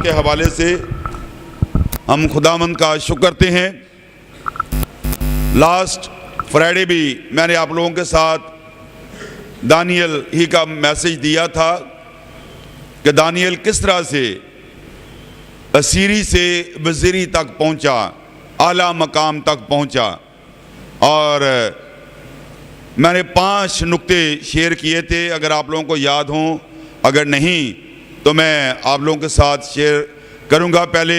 के हवाले से हम खुदावंद का शुक्र करते हैं। लास्ट फ्राइडे भी मैंने आप लोगों के साथ दानियल ही का मैसेज दिया था कि दानियल किस तरह से असीरी से वज़ीरी तक पहुंचा, आला मकाम तक पहुंचा। और मैंने 5 नुक्ते शेयर किए थे, अगर आप लोगों को याद हों, अगर नहीं तो मैं आप लोगों के साथ शेयर करूंगा। पहले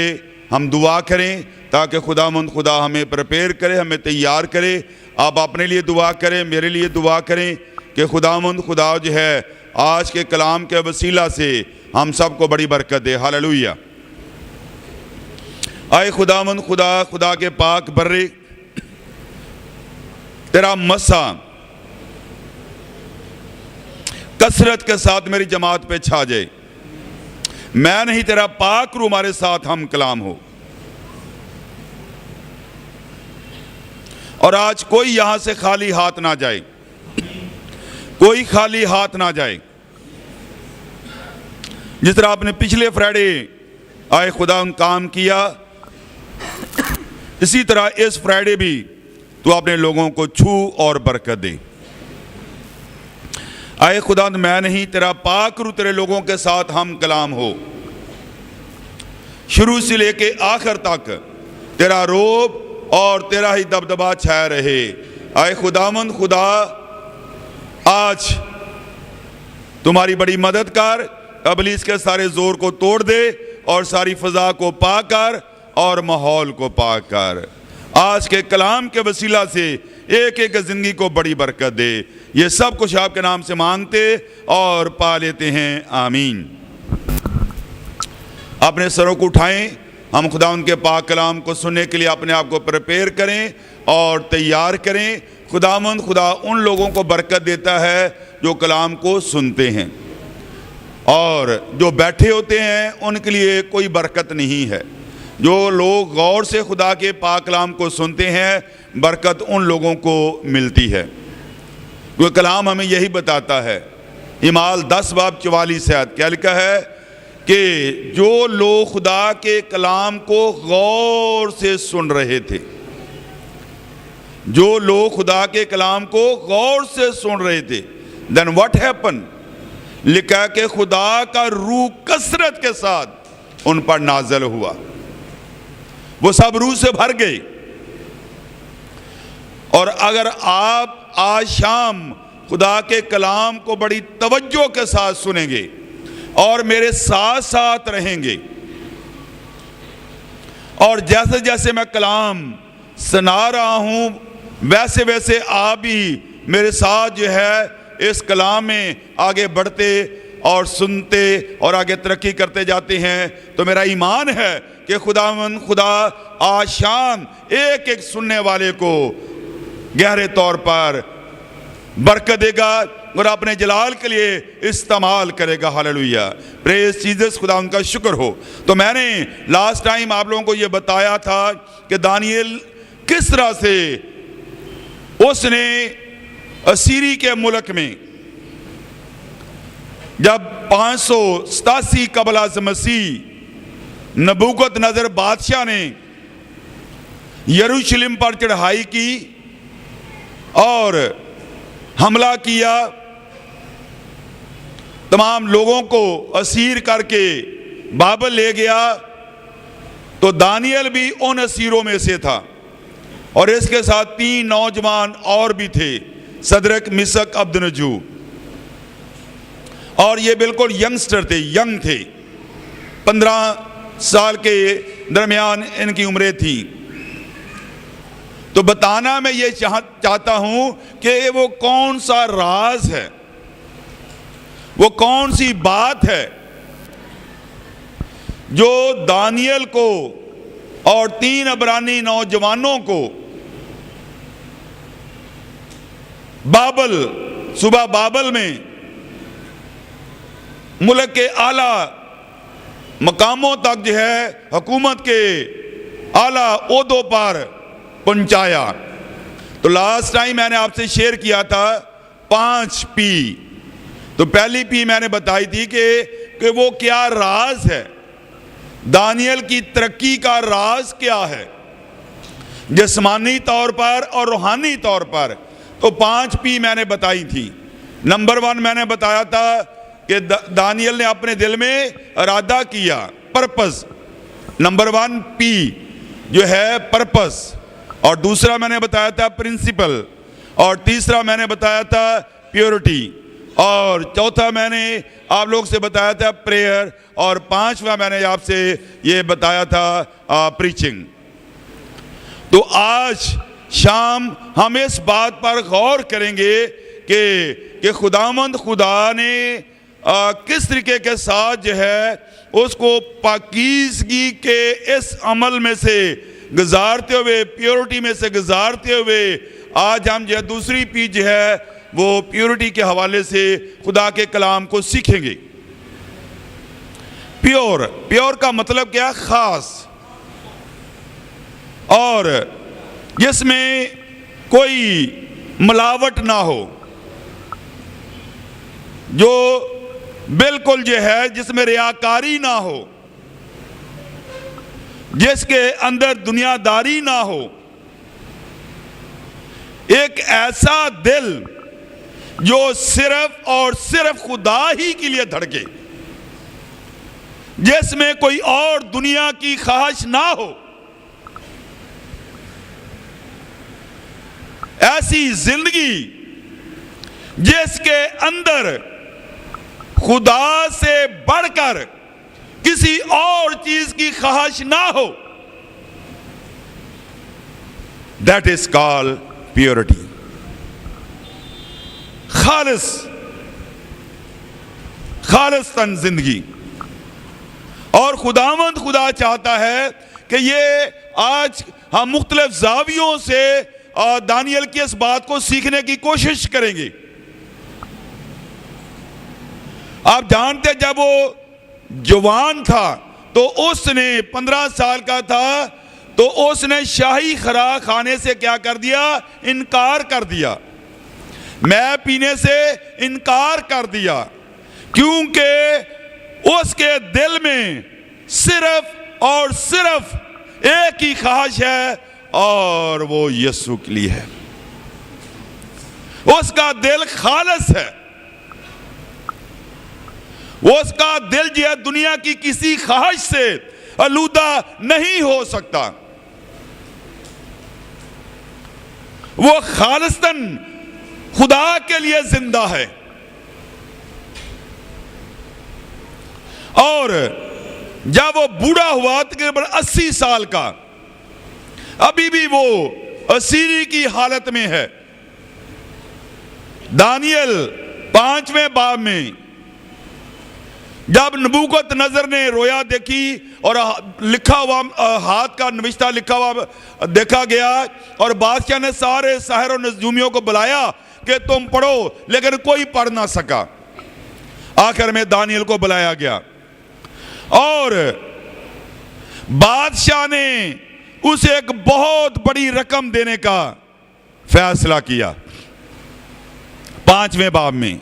हम दुआ करें ताकि खुदा हमें प्रिपेयर करे, हमें तैयार करे। आप अपने लिए दुआ करें, मेरे लिए दुआ करें कि खुदा जो है आज के कलाम के वसीला से हम सबको बड़ी बरकत दे। हालेलुया। आए खुदा के पाक बर्रे, तेरा मसा कसरत के साथ मेरी जमात पे छा जाए। मैं नहीं, तेरा पाक रू हमारे साथ हम कलाम हो। और आज कोई यहां से खाली हाथ ना जाए, कोई खाली हाथ ना जाए। जिस तरह आपने पिछले फ्राइडे आए खुदा काम किया, इसी तरह इस फ्राइडे भी तू अपने लोगों को छू और बरकत दे। आए खुदा, मैं नहीं, तेरा पाक रू तेरे लोगों के साथ हम कलाम हो। शुरू से लेके आखिर तक तेरा रोब और तेरा ही दबदबा छाया रहे। आए खुदा आज तुम्हारी बड़ी मदद कर, इब्लीस के सारे जोर को तोड़ दे और सारी फजा को पाक कर और माहौल को पाक कर। आज के कलाम के वसीला से एक एक जिंदगी को बड़ी बरकत दे। ये सब कुछ आपके नाम से मांगते और पा लेते हैं, आमीन। अपने सरों को उठाएं, हम खुदा उनके पाक कलाम को सुनने के लिए अपने आप को प्रिपेयर करें और तैयार करें। खुदा उन लोगों को बरकत देता है जो कलाम को सुनते हैं, और जो बैठे होते हैं उनके लिए कोई बरकत नहीं है। जो लोग गौर से खुदा के पाक कलाम को सुनते हैं, बरकत उन लोगों को मिलती है। वो कलाम हमें यही बताता है। इमाल 10 बाब 44 आयत क्या लिखा है कि जो लोग खुदा के कलाम को गौर से सुन रहे थे, जो लोग खुदा के कलाम को गौर से सुन रहे थे, देन व्हाट हैपन, लिखा कि खुदा का रूह कसरत के साथ उन पर नाज़िल हुआ। वो सब रूह से भर गए। और अगर आप आज शाम खुदा के कलाम को बड़ी तवज्जो के साथ सुनेंगे और मेरे साथ साथ रहेंगे, और जैसे जैसे मैं कलाम सुना रहा हूं वैसे वैसे आप भी मेरे साथ जो है इस कलाम में आगे बढ़ते और सुनते और आगे तरक्की करते जाते हैं, तो मेरा ईमान है कि खुदा आज शाम एक एक सुनने वाले को गहरे तौर पर बरकत देगा और अपने जलाल के लिए इस्तेमाल करेगा। हालेलुया, प्रेज जीसस, खुदा उनका शुक्र हो। तो मैंने लास्ट टाइम आप लोगों को यह बताया था कि दानियल किस तरह से उसने असीरी के मुल्क में जब 587 कबला मसीह नबूकदनेस्सर बादशाह ने यरूशलेम पर चढ़ाई की और हमला किया, तमाम लोगों को असीर करके बाबल ले गया, तो दानियल भी उन असीरों में से था। और इसके साथ 3 नौजवान और भी थे, सदरक, मिशक, अब्दनजू। और ये बिल्कुल यंगस्टर थे, यंग थे, 15 साल के दरमियान इनकी उम्रें थी। तो बताना मैं ये चाहता हूं कि वो कौन सा राज है, वो कौन सी बात है जो दानियल को और 3 अबरानी नौजवानों को सुबह बाबल में मुल्क के आला मकामों तक जो है हुकूमत के आला ओहदों पर पहुंचाया। तो लास्ट टाइम मैंने आपसे शेयर किया था 5 पी। तो पहली पी मैंने बताई थी कि वो क्या राज है दानियल की तरक्की का राज क्या है, जिस्मानी तौर पर और रूहानी तौर पर। तो 5 P मैंने बताई थी। नंबर 1 मैंने बताया था कि दानियल ने अपने दिल में इरादा किया, पर्पस। नंबर 1 P जो है पर्पस, और दूसरा मैंने बताया था प्रिंसिपल, और तीसरा मैंने बताया था प्योरिटी, और चौथा मैंने आप लोग से बताया था प्रेयर, और 5वां मैंने आपसे ये बताया था प्रीचिंग। तो आज शाम हम इस बात पर गौर करेंगे कि खुदावंद खुदा ने किस तरीके के साथ जो है उसको पाकीज़गी के इस अमल में से गुजारते हुए, प्योरिटी में से गुजारते हुए, आज हम जो दूसरी P जो है वो प्योरिटी के हवाले से खुदा के कलाम को सीखेंगे। प्योर का मतलब क्या? खास, और जिसमें कोई मिलावट ना हो, जो बिल्कुल जो है जिसमें रियाकारी ना हो, जिसके अंदर दुनियादारी ना हो। एक ऐसा दिल जो सिर्फ और सिर्फ खुदा ही के लिए धड़के, जिसमें कोई और दुनिया की ख्वाहिश ना हो। ऐसी जिंदगी जिसके अंदर खुदा से बढ़कर किसी और चीज की ख्वाहिश ना हो, that is called purity. Khalistan जिंदगी। और खुदावंद खुदा चाहता है कि ये आज हम मुख्तलिफ जावियों से दानियल की इस बात को सीखने की कोशिश करेंगे। आप जानते, जब वो जवान था तो उसने 15 साल का था, तो उसने शाही खुराक खाने से क्या कर दिया? इनकार कर दिया। मैं पीने से इनकार कर दिया, क्योंकि उसके दिल में सिर्फ और सिर्फ एक ही ख्वाहिश है, और वो यीशु के लिए है। उसका दिल खालिस है। उसका दिल जो है दुनिया की किसी ख्वाहिश से आलूदा नहीं हो सकता। वो खालिस्तन खुदा के लिए जिंदा है। और जब वो बूढ़ा हुआ तकरीबन 80 साल का, अभी भी वो असीरी की हालत में है। दानियल 5वें बाब में जब नबूकत नजर ने रोया देखी और लिखा हुआ हाथ का नविश्ता लिखा हुआ देखा गया, और बादशाह ने सारे साहिर और नजूमियों को बुलाया कि तुम पढ़ो, लेकिन कोई पढ़ ना सका। आखिर में दानियल को बुलाया गया और बादशाह ने उसे एक बहुत बड़ी रकम देने का फैसला किया 5वें बाब में।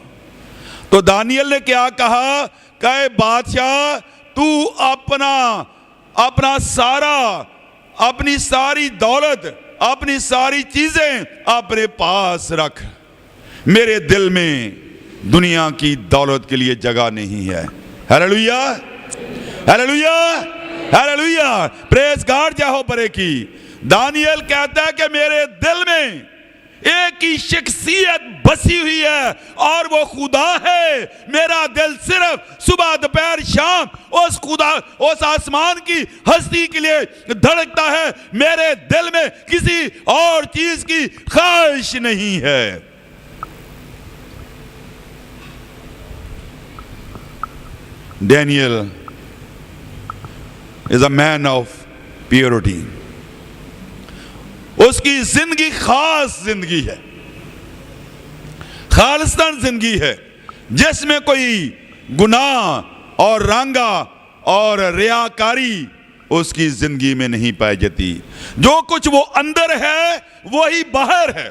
तो दानियल ने क्या कहा? कहे बादशाह, तू अपना सारा, अपनी सारी दौलत, अपनी सारी चीजें अपने पास रख। मेरे दिल में दुनिया की दौलत के लिए जगह नहीं है। Hallelujah, hallelujah, hallelujah, praise God, जय हो परे की। दानियल कहता है कि मेरे दिल में एक ही शख्सियत बसी हुई है, और वो खुदा है। मेरा दिल सिर्फ सुबह दोपहर शाम उस खुदा, उस आसमान की हस्ती के लिए धड़कता है। मेरे दिल में किसी और चीज की ख्वाहिश नहीं है। Daniel is a man of purity. उसकी जिंदगी खास जिंदगी है, खालिस्तान जिंदगी है, जिसमें कोई गुनाह और रंगा और रियाकारी उसकी जिंदगी में नहीं पाई जाती। जो कुछ वो अंदर है वही बाहर है।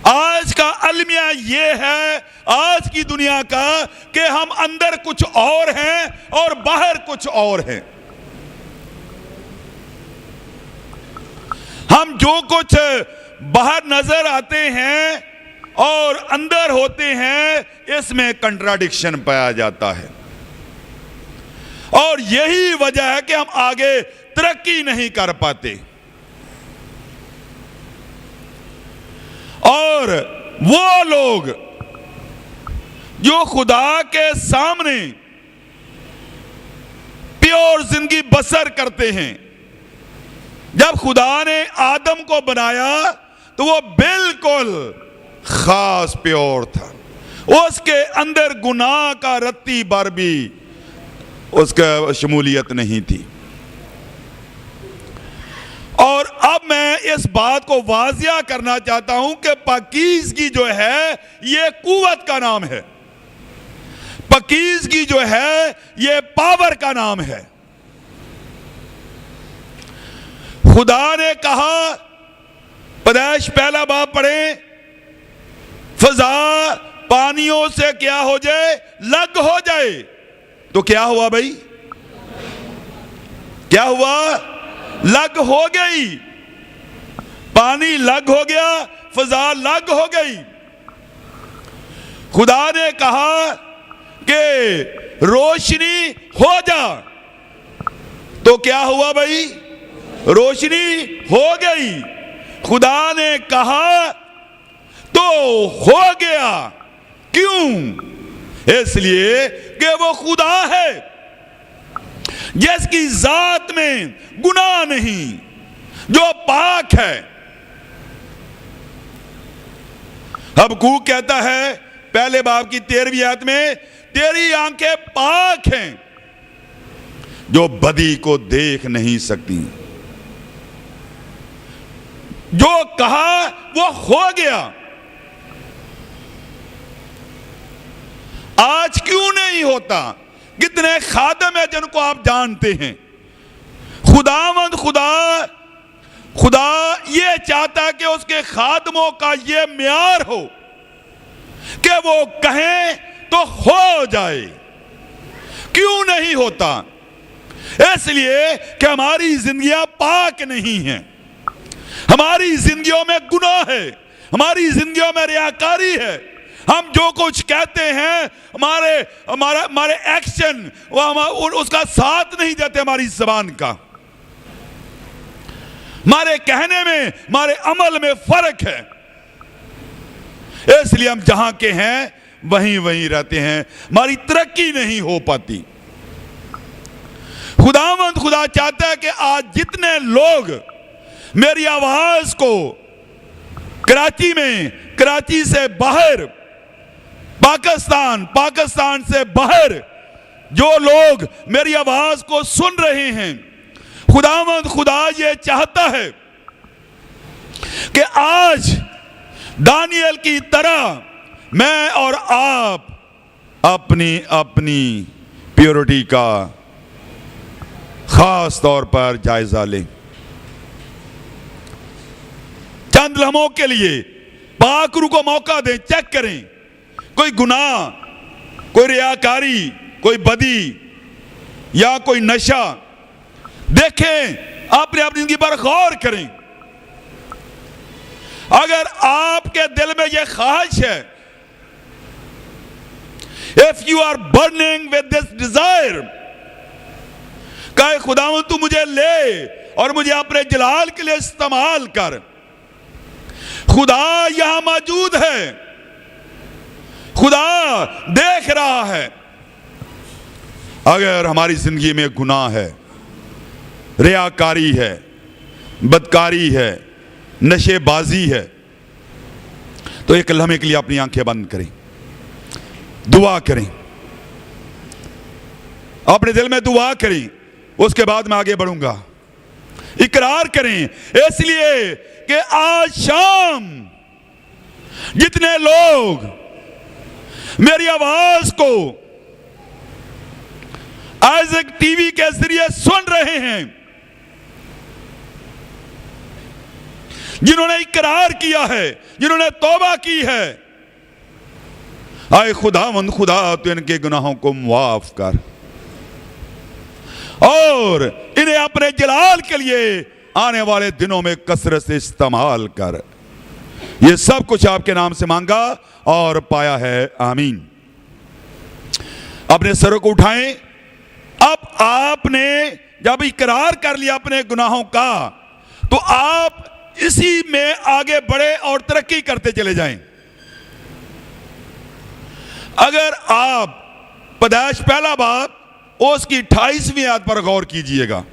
आज का अलमिया ये है आज की दुनिया का कि हम अंदर कुछ और हैं और बाहर कुछ और हैं। हम जो कुछ बाहर नजर आते हैं और अंदर होते हैं, इसमें कंट्राडिक्शन पाया जाता है और यही वजह है कि हम आगे तरक्की नहीं कर पाते। और वो लोग जो खुदा के सामने प्योर जिंदगी बसर करते हैं, जब खुदा ने आदम को बनाया तो वो बिल्कुल खास प्योर था, उसके अंदर गुनाह का रत्ती भर भी उसका शमूलियत नहीं थी। और अब मैं इस बात को वाजिया करना चाहता हूं कि पाकीज़गी जो है ये कुव्वत का नाम है, पाकीज़गी जो है ये पावर का नाम है। खुदा ने कहा, पैदाइश पहला बाब पढ़े, फजा पानियों से क्या हो जाए, लग हो जाए। तो क्या हुआ भाई, क्या हुआ, लग हो गई, पानी लग हो गया, फजा लग हो गई। खुदा ने कहा कि रोशनी हो जा, तो क्या हुआ भाई, रोशनी हो गई। खुदा ने कहा तो हो गया। क्यों? इसलिए कि वो खुदा है जिसकी जात में गुनाह नहीं, जो पाक है। हबक्कूक कहता है पहले बाब की 13वीं आयत में, तेरी आंखें पाक हैं जो बदी को देख नहीं सकती। जो कहा वो हो गया। आज क्यों नहीं होता? कितने खादम है जिनको आप जानते हैं, खुदावंद खुदा ये चाहता है कि उसके खादमों का ये म्यार हो कि वो कहें तो हो जाए। क्यों नहीं होता? इसलिए कि हमारी जिंदगियां पाक नहीं हैं, हमारी जिंदगियों में गुनाह है, हमारी जिंदगियों में रियाकारी है। हम जो कुछ कहते हैं, हमारे एक्शन उसका साथ नहीं देते, हमारी जबान का, हमारे कहने में, हमारे अमल में फर्क है। इसलिए हम जहां के हैं वहीं रहते हैं, हमारी तरक्की नहीं हो पाती। खुदा चाहता है कि आज जितने लोग मेरी आवाज को कराची में, कराची से बाहर, पाकिस्तान से बाहर जो लोग मेरी आवाज को सुन रहे हैं, खुदा ये चाहता है कि आज दानियल की तरह मैं और आप अपनी प्योरिटी का खास तौर पर जायजा लें। चंद लम्हों के लिए पाक रूह को मौका दें, चेक करें कोई गुनाह, कोई रियाकारी, कोई बदी या कोई नशा, देखें, अपनी जिंदगी पर गौर करें। अगर आपके दिल में यह ख्वाहिश है, if you are burning with this desire, कहे खुदावंद तू मुझे ले और मुझे अपने जलाल के लिए इस्तेमाल कर। खुदा यहां मौजूद है, खुदा देख रहा है। अगर हमारी जिंदगी में गुनाह है, रियाकारी है, बदकारी है, नशेबाजी है, तो एक लम्हे के लिए अपनी आंखें बंद करें, दुआ करें, अपने दिल में दुआ करें, उसके बाद मैं आगे बढ़ूंगा। इकरार करें, इसलिए कि आज शाम जितने लोग मेरी आवाज को आइज़ैक टीवी के जरिए सुन रहे हैं, जिन्होंने इकरार किया है, जिन्होंने तौबा की है, आए खुदावंद खुदा तो इनके गुनाहों को माफ कर और इन्हें अपने जलाल के लिए आने वाले दिनों में कसरत से इस्तेमाल कर। ये सब कुछ आपके नाम से मांगा और पाया है, आमीन। अपने सरों को उठाएं। अब आपने जब इकरार कर लिया अपने गुनाहों का, तो आप इसी में आगे बढ़े और तरक्की करते चले जाएं। अगर आप पैदाइश पहला बाब उसकी 28वीं आयत पर गौर कीजिएगा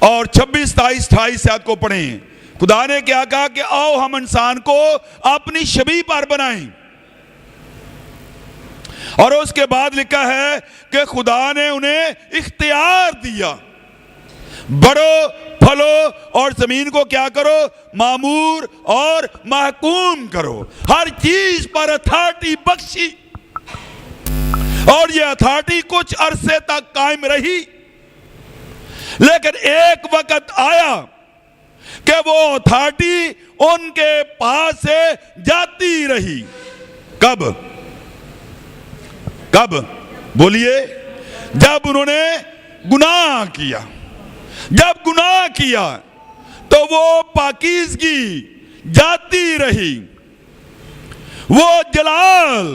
और 26, 27, 28 आयत को पढ़ें। खुदा ने क्या कहा कि आओ हम इंसान को अपनी छवि पर बनाएं, और उसके बाद लिखा है कि खुदा ने उन्हें इख्तियार दिया, बढ़ो फलो और जमीन को क्या करो, मामूर और महकूम करो। हर चीज पर अथॉरिटी बख्शी, और यह अथॉरिटी कुछ अरसे तक कायम रही, लेकिन एक वक्त आया कि वो अथॉरिटी उनके पास से जाती रही। कब कब बोलिए? जब उन्होंने गुनाह किया। जब गुनाह किया तो वो पाकीज़गी जाती रही। वो जलाल,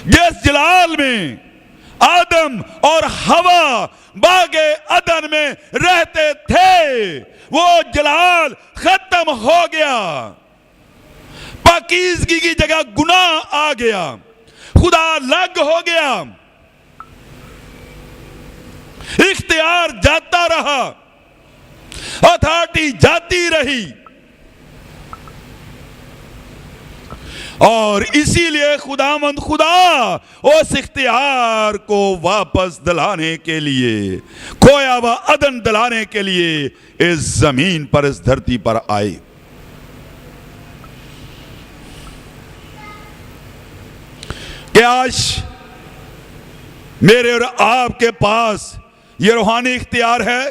जिस जलाल में आदम और हवा बागे अदन में रहते थे, वो जलाल खत्म हो गया। पाकीज़गी की जगह गुनाह आ गया, खुदा अलग हो गया, इख्तियार जाता रहा, अथॉरिटी जाती रही, और इसीलिए खुदावंद खुदा उस इख्तियार को वापस दिलाने के लिए, खोया हुआ अदन दिलाने के लिए इस जमीन पर, इस धरती पर आए। कि आज मेरे और आपके पास ये रूहानी इख्तियार है।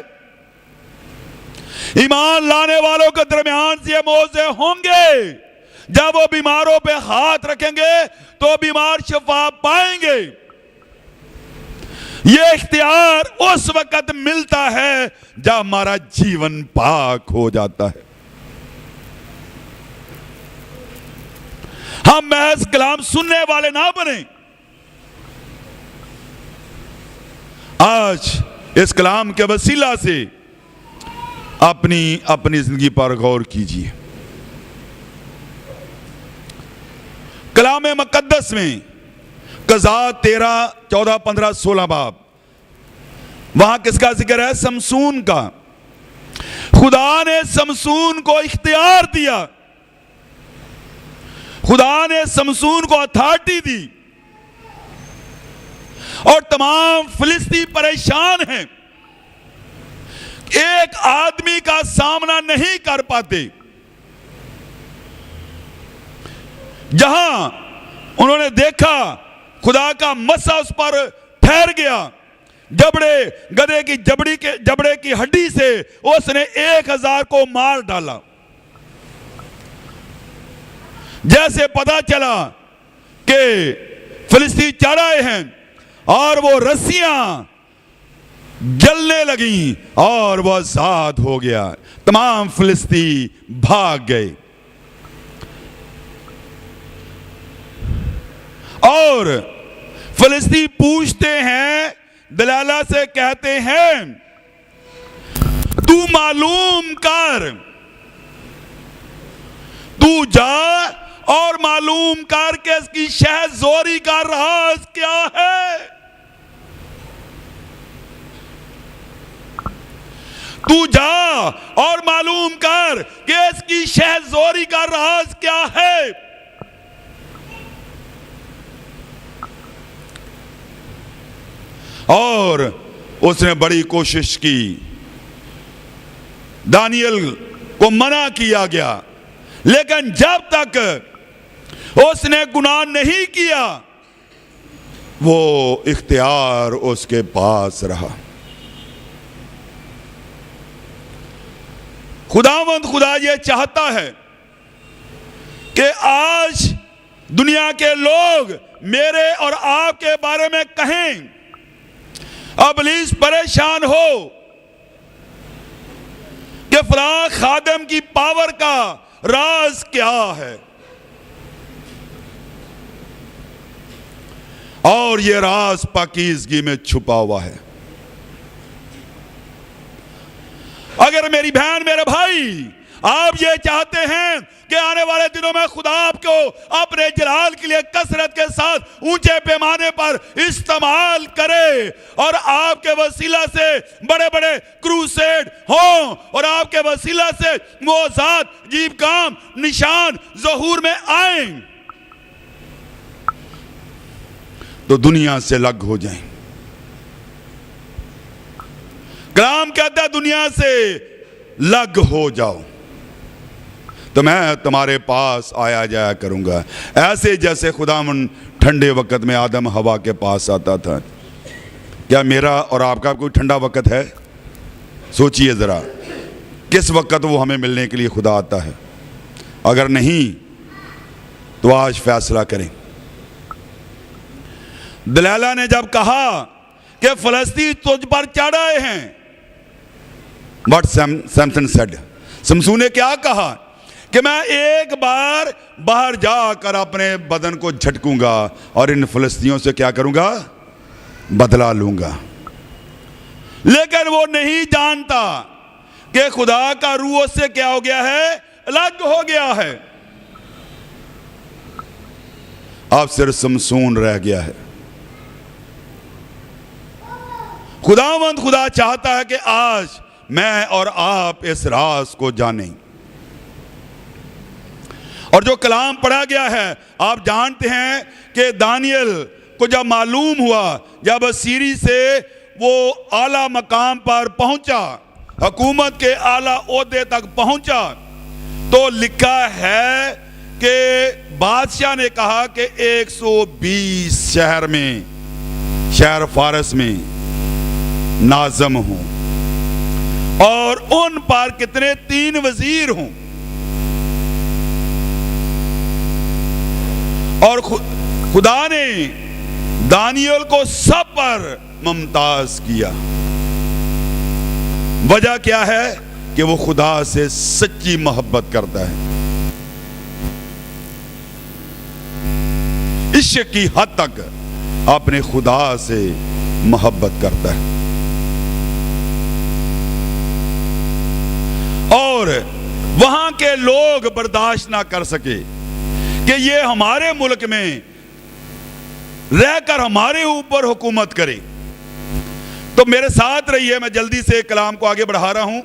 ईमान लाने वालों के दरमियान से ये मौजे होंगे, जब वो बीमारों पे हाथ रखेंगे तो बीमार शिफा पाएंगे। ये इख्तियार उस वक्त मिलता है जब हमारा जीवन पाक हो जाता है। हम महज कलाम सुनने वाले ना बने। आज इस कलाम के वसीला से अपनी जिंदगी पर गौर कीजिए। कलाम मुकद्दस में कज़ा 13, 14, 15, 16 बाब, वहां किसका जिक्र है? समसून का। खुदा ने समसून को इख्तियार दिया, खुदा ने समसून को अथॉरिटी दी, और तमाम फिलिस्ती परेशान हैं, एक आदमी का सामना नहीं कर पाते। जहां उन्होंने देखा खुदा का मसा उस पर ठहर गया, गधे की जबड़े की हड्डी से उसने 1000 को मार डाला। जैसे पता चला कि फिलिस्ती चढ़ आए हैं और वो रस्सियां जलने लगी और वह आजाद हो गया, तमाम फिलिस्ती भाग गए। और फिलिस्ती पूछते हैं, दलाला से कहते हैं, तू मालूम कर, तू जा और मालूम कर के इसकी शहज़ोरी का राज क्या है। तू जा और मालूम कर कि इसकी शहज़ोरी का राज क्या है। और उसने बड़ी कोशिश की, दानियल को मना किया गया, लेकिन जब तक उसने गुनाह नहीं किया वो इख्तियार उसके पास रहा। खुदावंद खुदा ये चाहता है कि आज दुनिया के लोग मेरे और आपके बारे में कहें, इब्लीस परेशान हो कि फलां खादिम की पावर का राज क्या है, और ये राज पाकीज़गी में छुपा हुआ है। अगर मेरी बहन, मेरे भाई, आप ये चाहते हैं कि आने वाले दिनों में खुदा आपको अपने जलाल के लिए कसरत के साथ ऊंचे पैमाने पर इस्तेमाल करे और आपके वसीला से बड़े बड़े क्रूसेड हों और आपके वसीला से मोज़ात, जीव काम, निशान ज़हूर में आए, तो दुनिया से अलग हो जाएं। कलाम कहता है दुनिया से अलग हो जाओ तो मैं तुम्हारे पास आया जाया करूंगा, ऐसे जैसे खुदावन ठंडे वक्त में आदम हवा के पास आता था। क्या मेरा और आपका कोई ठंडा वक्त है? सोचिए ज़रा, किस वक्त वो हमें मिलने के लिए खुदा आता है। अगर नहीं तो आज फैसला करें। दलाला ने जब कहा कि फ़लस्तीन तुझ पर चढ़ आए हैं, व्हाट सैमसन सेड, शमसून ने क्या कहा कि मैं एक बार बाहर जाकर अपने बदन को झटकूंगा और इन फ़लस्तीनियों से क्या करूंगा? बदला लूंगा। लेकिन वो नहीं जानता कि खुदा का रूह उससे क्या हो गया है? अलग हो गया है। अब सिर्फ शमसून रह गया है। खुदावंद खुदा चाहता है कि आज मैं और आप इस राज को जानें। और जो कलाम पढ़ा गया है, आप जानते हैं कि दानियल को जब मालूम हुआ, जब असीरी से वो आला मकाम पर पहुंचा, हुकूमत के आला ओहदे तक पहुंचा, तो लिखा है कि बादशाह ने कहा कि 120 शहर में, शहर फारस में नाज़म हूं और उन पर कितने 3 वजीर हों, और खुदा ने दानियल को सब पर मुमताज किया। वजह क्या है? कि वो खुदा से सच्ची मोहब्बत करता है, इश्क की हद तक अपने खुदा से मोहब्बत करता है। और वहां के लोग बर्दाश्त ना कर सके कि ये हमारे मुल्क में रहकर हमारे ऊपर हुकूमत करे। तो मेरे साथ रहिए, मैं जल्दी से कलाम को आगे बढ़ा रहा हूं।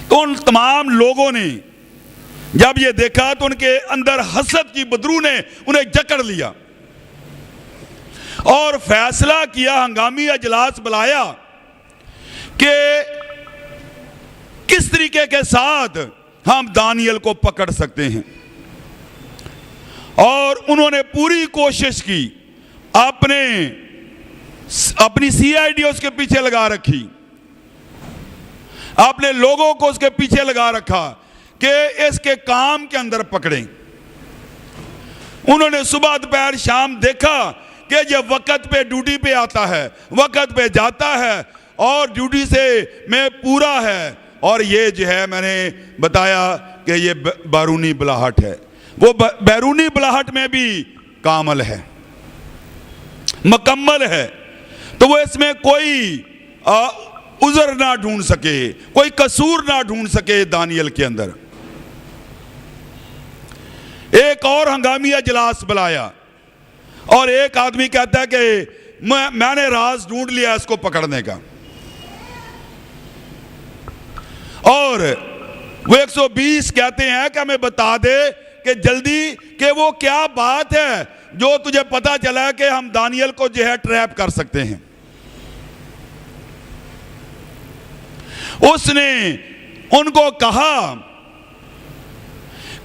तो उन तमाम लोगों ने जब ये देखा तो उनके अंदर हसद की बदरू ने उन्हें जकड़ लिया और फैसला किया, हंगामी अजलास बुलाया कि किस तरीके के साथ हम दानियल को पकड़ सकते हैं। और उन्होंने पूरी कोशिश की, अपनी सीआईडी उसके पीछे लगा रखी, अपने लोगों को उसके पीछे लगा रखा कि इसके काम के अंदर पकड़ें। उन्होंने सुबह दोपहर शाम देखा कि जब वक्त पे ड्यूटी पे आता है, वक्त पे जाता है और ड्यूटी से में पूरा है। और ये जो है मैंने बताया कि ये बैरूनी बुलाहट है, वो बैरूनी बुलाहट में भी कामल है, मुकम्मल है। तो वो इसमें कोई उज़र ना ढूंढ सके, कोई कसूर ना ढूंढ सके दानियल के अंदर। एक और हंगामी अजलास बुलाया और एक आदमी कहता है कि मैंने राज ढूंढ लिया इसको पकड़ने का। और वो 120 कहते हैं कि हमें बता दे कि जल्दी कि वो क्या बात है जो तुझे पता चला कि हम दानियल को जो है ट्रैप कर सकते हैं। उसने उनको कहा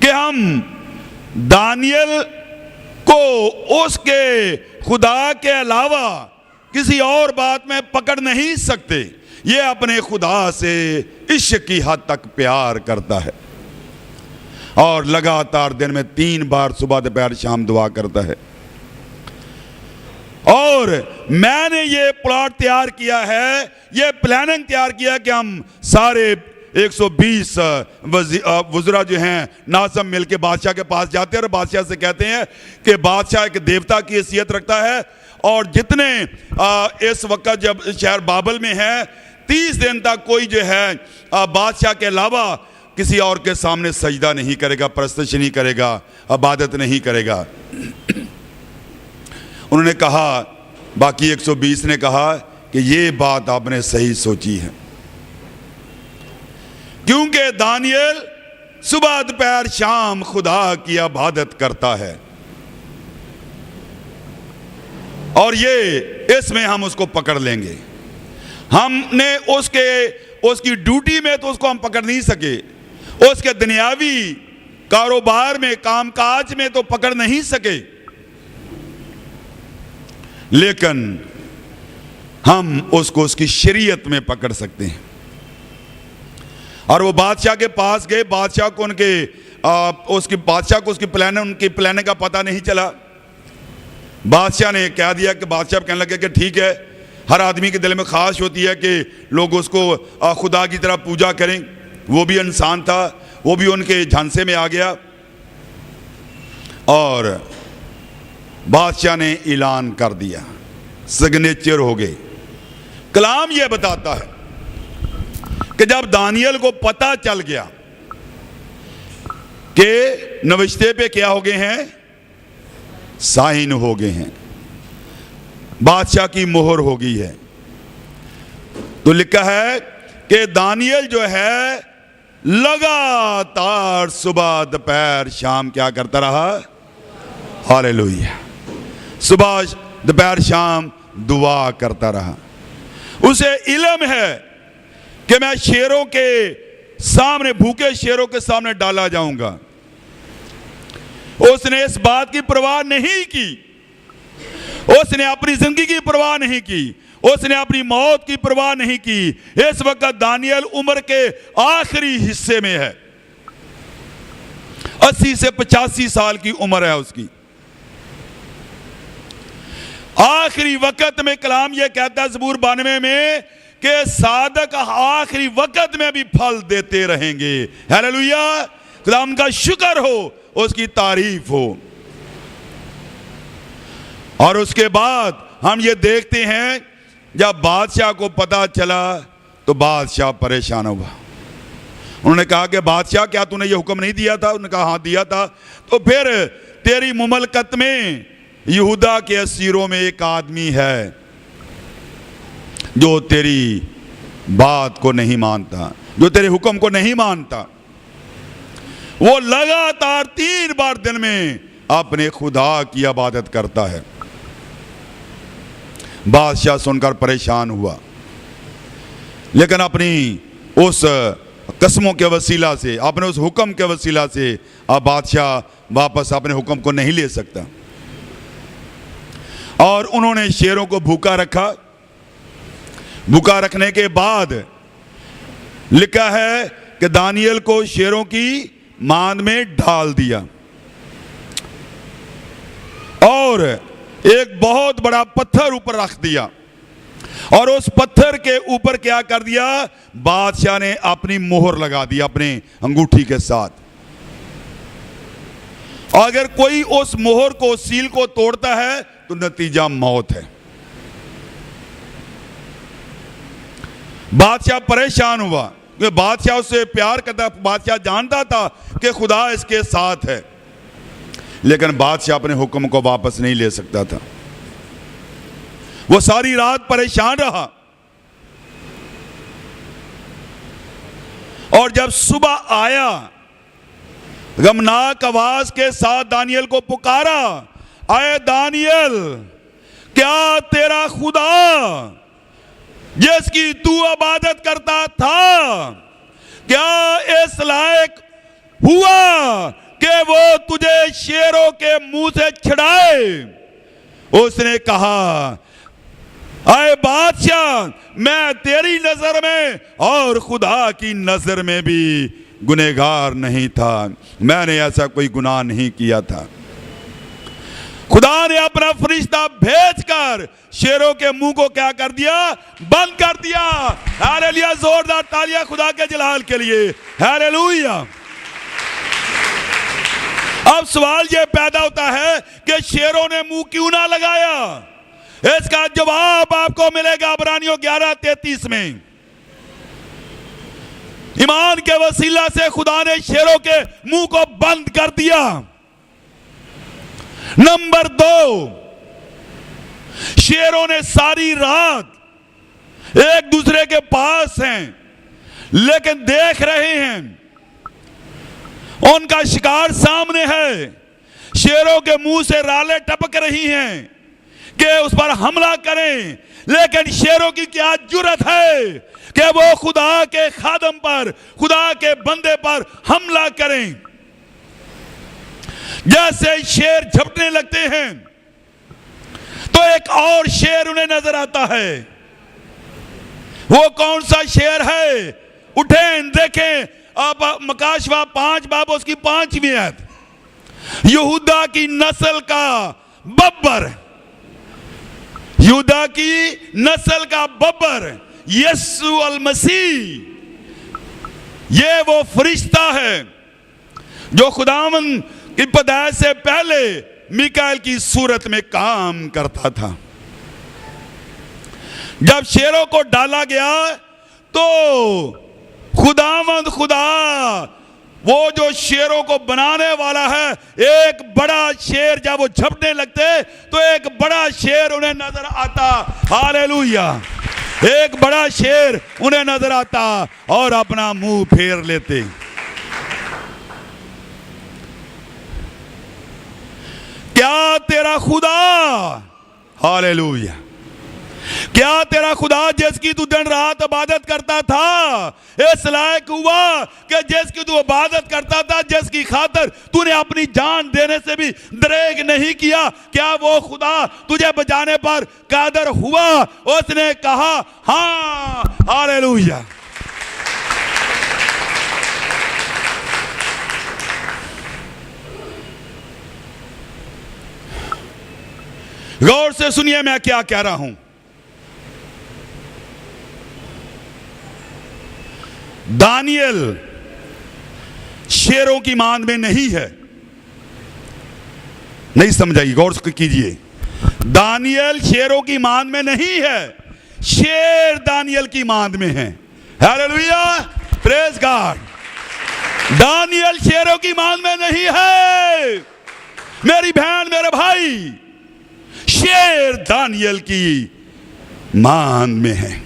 कि हम दानियल को उसके खुदा के अलावा किसी और बात में पकड़ नहीं सकते, ये अपने खुदा से इश्क की हद तक प्यार करता है और लगातार दिन में 3 बार सुबह दोपहर शाम दुआ करता है। और मैंने ये प्लॉट तैयार किया है, ये प्लानिंग तैयार किया कि हम सारे 120 वज़रा जो हैं नाज़म मिलके बादशाह के पास जाते हैं और बादशाह से कहते हैं कि बादशाह एक देवता की हैसियत रखता है और जितने इस वक्त जब शहर बाबल में है 30 दिन तक कोई जो है बादशाह के अलावा किसी और के सामने सजदा नहीं करेगा, परस्तिश नहीं करेगा, इबादत नहीं करेगा। उन्होंने कहा, बाकी 120 ने कहा कि ये बात आपने सही सोची है, क्योंकि दानियल सुबह दोपहर शाम खुदा की इबादत करता है और ये इसमें हम उसको पकड़ लेंगे। हमने उसकी ड्यूटी में तो उसको हम पकड़ नहीं सके, उसके दुनियावी कारोबार में कामकाज में तो पकड़ नहीं सके, लेकिन हम उसको उसकी शरीयत में पकड़ सकते हैं। और वो बादशाह के पास गए, बादशाह को उसकी प्लानिंग का पता नहीं चला। बादशाह ने कह दिया कि बादशाह कहने लगे कि ठीक है, हर आदमी के दिल में ख्वाहिश होती है कि लोग उसको खुदा की तरह पूजा करें। वो भी इंसान था, वो भी उनके झांसे में आ गया और बादशाह ने ऐलान कर दिया, सिग्नेचर हो गए। कलाम यह बताता है कि जब दानियल को पता चल गया कि नविश्ते पे क्या हो गए हैं, साइन हो गए हैं, बादशाह की मोहर हो गई है, तो लिखा है कि दानियल जो है लगातार सुबह दोपहर शाम क्या करता रहा, हालेलुया, सुबह दोपहर शाम दुआ करता रहा। उसे इल्म है कि मैं शेरों के सामने, भूखे शेरों के सामने डाला जाऊंगा। उसने इस बात की परवाह नहीं की, उसने अपनी जिंदगी की परवाह नहीं की, उसने अपनी मौत की परवाह नहीं की। इस वक्त दानियल उम्र के आखिरी हिस्से में है, 80 से 85 साल की उम्र है उसकी। आखिरी वक्त में कलाम यह कहता है ज़बूर 92 में कि सादक आखिरी वक्त में भी फल देते रहेंगे। हालेलुया, कलाम का शुक्र हो, उसकी तारीफ हो। और उसके बाद हम ये देखते हैं जब बादशाह को पता चला तो बादशाह परेशान हुआ। उन्होंने कहा कि बादशाह क्या तूने ये हुक्म नहीं दिया था? उन्होंने कहा हाँ दिया था। तो फिर तेरी मुमलकत में यहूदा के असीरों में एक आदमी है जो तेरी बात को नहीं मानता, जो तेरे हुक्म को नहीं मानता। वो लगातार 3 बार दिन में अपने खुदा की इबादत करता है। बादशाह सुनकर परेशान हुआ, लेकिन अपनी उस कसमों के वसीला से, अपने उस हुक्म के वसीला से अब बादशाह वापस अपने हुक्म को नहीं ले सकता। और उन्होंने शेरों को भूखा रखा। भूखा रखने के बाद लिखा है कि दानियल को शेरों की मांद में डाल दिया और एक बहुत बड़ा पत्थर ऊपर रख दिया और उस पत्थर के ऊपर क्या कर दिया, बादशाह ने अपनी मोहर लगा दी अपने अंगूठी के साथ। अगर कोई उस मोहर को, सील को तोड़ता है तो नतीजा मौत है। बादशाह परेशान हुआ कि बादशाह उससे प्यार करता, बादशाह जानता था कि खुदा इसके साथ है, लेकिन बादशाह अपने हुक्म को वापस नहीं ले सकता था। वो सारी रात परेशान रहा और जब सुबह आया गमनाक आवाज के साथ दानियल को पुकारा, आए दानियल, क्या तेरा खुदा जिसकी तू इबादत करता था क्या इस लायक हुआ कि वो तुझे शेरों के मुंह से छिड़ाए? उसने कहा आए बादशाह, मैं तेरी नजर में और खुदा की नजर में भी गुनहगार नहीं था, मैंने ऐसा कोई गुनाह नहीं किया था। खुदा ने अपना फरिश्ता भेजकर शेरों के मुंह को क्या कर दिया? बंद कर दिया। हालेलुया, जोरदार तालियां खुदा के जलाल के लिए। हालेलुया। अब सवाल यह पैदा होता है कि शेरों ने मुंह क्यों ना लगाया? इसका जवाब आपको मिलेगा इब्रानियों 11:33 में। ईमान के वसीला से खुदा ने शेरों के मुंह को बंद कर दिया। नंबर 2, शेरों ने सारी रात एक दूसरे के पास हैं, लेकिन देख रहे हैं, उनका शिकार सामने है। शेरों के मुंह से रालें टपक रही हैं कि उस पर हमला करें, लेकिन शेरों की क्या जुर्रत है कि वो खुदा के खादम पर, खुदा के बंदे पर हमला करें। जैसे शेर झपटने लगते हैं तो एक और शेर उन्हें नजर आता है। वो कौन सा शेर है? उठें देखें आप मकाशवा 5 बाब उसकी 5वीं आयत। यहूदा की नस्ल का बब्बर, यहूदा की नस्ल का बब्बर यीशु अल मसीह, ये वो फरिश्ता है जो खुदावन की पैदाइश से पहले मिकाएल की सूरत में काम करता था। जब शेरों को डाला गया तो खुदावंद खुदा, वो जो शेरों को बनाने वाला है, एक बड़ा शेर जब वो झपटने लगते तो एक बड़ा शेर उन्हें नजर आता। हालेलुया। एक बड़ा शेर उन्हें नजर आता और अपना मुंह फेर लेते। क्या तेरा खुदा, हालेलुया, क्या तेरा खुदा जिसकी तू दिन रात इबादत करता था इस लायक हुआ कि जिसकी तू इबादत करता था, जिसकी खातिर तूने अपनी जान देने से भी दरेग नहीं किया, क्या वो खुदा तुझे बचाने पर कादर हुआ? उसने कहा हाँ। हालेलुया। गौर से सुनिए मैं क्या कह रहा हूं। दानियल शेरों की मान में नहीं है। नहीं समझाइए, गौर से कीजिए। दानियल शेरों की मान में नहीं है, शेर दानियल की मान में है। Hallelujah, praise God. दानियल शेरों की मान में नहीं है। मेरी बहन, मेरे भाई, शेर दानियल की मान में है।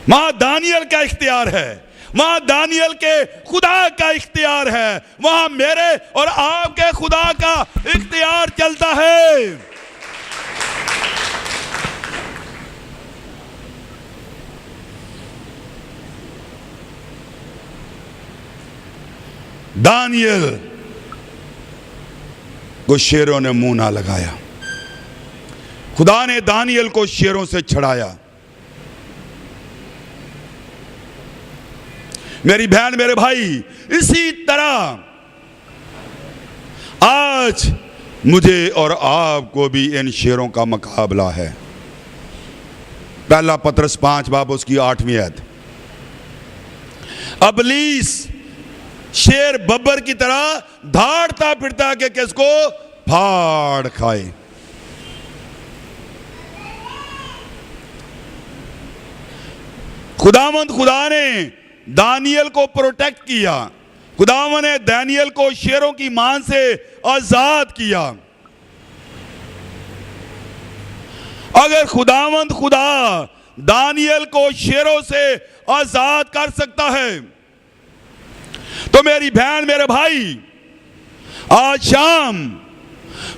वहां दानियल का इख्तियार है, वहां दानियल के खुदा का इख्तियार है, वहां मेरे और आपके खुदा का इख्तियार चलता है। दानियल को शेरों ने मुंह ना लगाया। खुदा ने दानियल को शेरों से छड़ाया। मेरी बहन, मेरे भाई, इसी तरह आज मुझे और आपको भी इन शेरों का मुकाबला है। पहला पत्रस 5 बाब उसकी 8वीं आयत। इब्लीस शेर बब्बर की तरह धाड़ता फिरता कि किसको फाड़ खाए। खुदावंद खुदा ने दानियल को प्रोटेक्ट किया। खुदावंद ने दानियल को शेरों की मान से आजाद किया। अगर खुदावंद खुदा दानियल को शेरों से आजाद कर सकता है तो मेरी बहन, मेरे भाई, आज शाम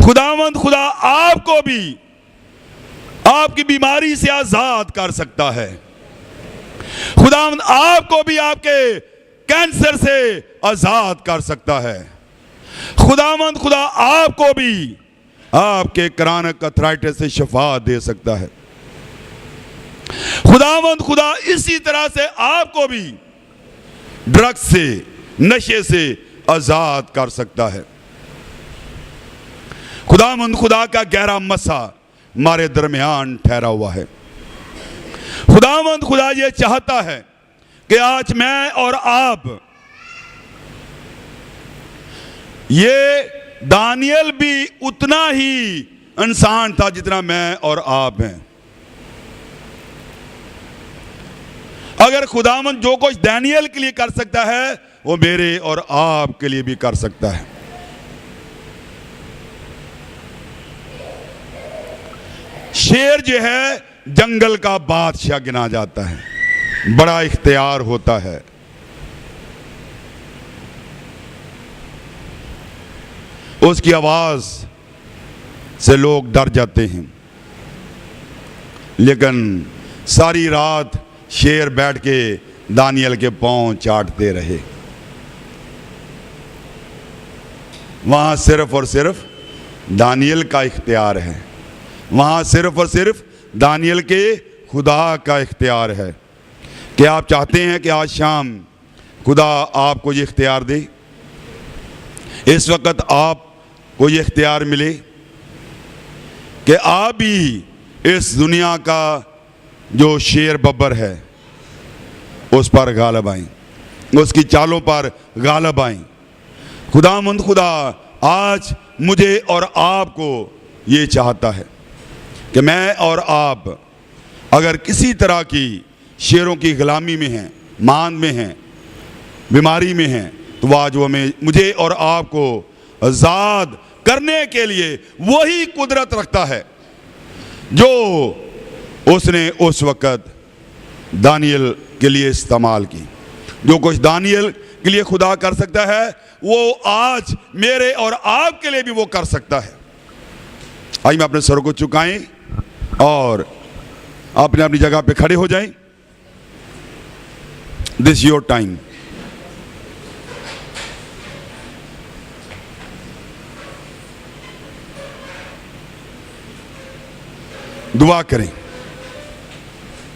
खुदावंद खुदा आपको भी आपकी बीमारी से आजाद कर सकता है। खुदावंद आपको भी आपके कैंसर से आजाद कर सकता है। खुदावंद खुदा आपको भी आपके क्रॉनिक अर्थराइटिस से शिफा दे सकता है। खुदावंद खुदा इसी तरह से आपको भी ड्रग्स से, नशे से आजाद कर सकता है। खुदावंद खुदा का गहरा मसा हमारे दरमियान ठहरा हुआ है। खुदावंद खुदा ये चाहता है कि आज मैं और आप, ये दानियल भी उतना ही इंसान था जितना मैं और आप हैं। अगर खुदावंद जो कुछ दानियल के लिए कर सकता है वो मेरे और आप के लिए भी कर सकता है। शेर जो है जंगल का बादशाह गिना जाता है, बड़ा इख्तियार होता है। उसकी आवाज से लोग डर जाते हैं, लेकिन सारी रात शेर बैठ के दानियल के पांव चाटते रहे। वहां सिर्फ और सिर्फ दानियल का इख्तियार है, वहां सिर्फ और सिर्फ दानियल के खुदा का इख्तियार है। क्या आप चाहते हैं कि आज शाम खुदा आपको ये इख्तियार दे? इस वक्त आपको ये इख्तियार मिले कि आप भी इस दुनिया का जो शेर बब्बर है उस पर गालिब आएं, उसकी चालों पर गालिब आएं। खुदावंद खुदा आज मुझे और आपको ये चाहता है कि मैं और आप अगर किसी तरह की शेरों की गुलामी में हैं, मान में हैं, बीमारी में हैं, तो आज वो मुझे और आपको आज़ाद करने के लिए वही कुदरत रखता है जो उसने उस वक़्त दानियल के लिए इस्तेमाल की। जो कुछ दानियल के लिए खुदा कर सकता है वो आज मेरे और आपके लिए भी वो कर सकता है। आइए मैं अपने सर को झुकाएं और अपने अपनी जगह पे खड़े हो जाएं। This your time. दुआ करें।